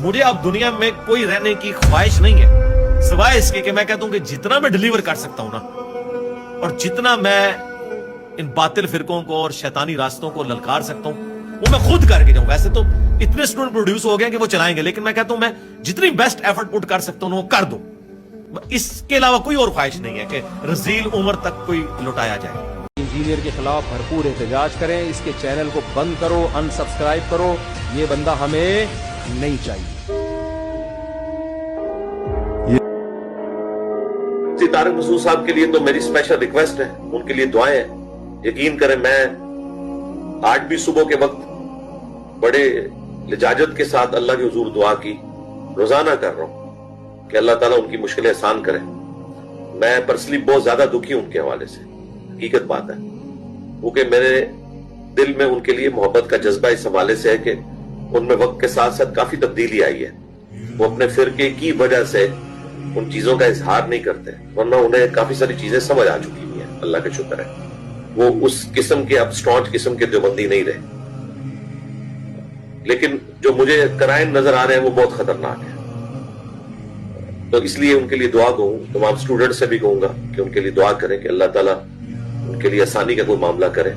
مجھے اب دنیا میں کوئی رہنے کی خواہش نہیں ہے سوائے اس کے کہ میں کہتا ہوں کہ جتنا میں ڈیلیور کر سکتا ہوں نا، اور جتنا میں ان باطل فرقوں کو اور شیطانی راستوں کو للکار سکتا ہوں وہ میں خود کر کے جاؤں. ویسے تو اتنے اسٹوڈنٹ پروڈیوس ہو گئے کہ وہ چلائیں گے، لیکن میں کہتا ہوں میں جتنی بیسٹ ایفرٹ پٹ کر سکتا ہوں وہ کر دوں. اس کے علاوہ کوئی اور خواہش نہیں ہے کہ رذیل عمر تک کوئی لٹایا جائے. انجینئر کے خلاف بھرپور احتجاج کریں، اس کے چینل کو بند کرو، ان سبسکرائب کرو، یہ بندہ ہمیں نہیں چاہیے. طارق مسعود صاحب کے لیے تو میری اسپیشل ریکویسٹ ہے، ان کے لیے دعائیں ہیں. یقین کریں میں آج بھی صبح کے وقت بڑے لجاجت کے ساتھ اللہ کے حضور دعا کی روزانہ کر رہا ہوں کہ اللہ تعالیٰ ان کی مشکلیں آسان کرے. میں پرسنلی بہت زیادہ دکھی ہوں ان کے حوالے سے، حقیقت بات ہے، کیونکہ میرے دل میں ان کے لیے محبت کا جذبہ اس حوالے سے ہے کہ ان میں وقت کے ساتھ ساتھ کافی تبدیلی آئی ہے. وہ اپنے فرقے کی وجہ سے ان چیزوں کا اظہار نہیں کرتے، ورنہ انہیں کافی ساری چیزیں سمجھ آ چکی ہوئی ہیں، اللہ کا شکر ہے. وہ اس قسم کے اب سٹانچ قسم کے دیوبندی نہیں رہے. لیکن جو مجھے کرائم نظر آ رہے ہیں وہ بہت خطرناک ہے. تو اس لیے ان کے لیے دعا کہوں، تمام اسٹوڈنٹ سے بھی کہوں گا کہ ان کے لیے دعا کریں کہ اللہ تعالیٰ ان کے لیے آسانی کا کوئی معاملہ کرے.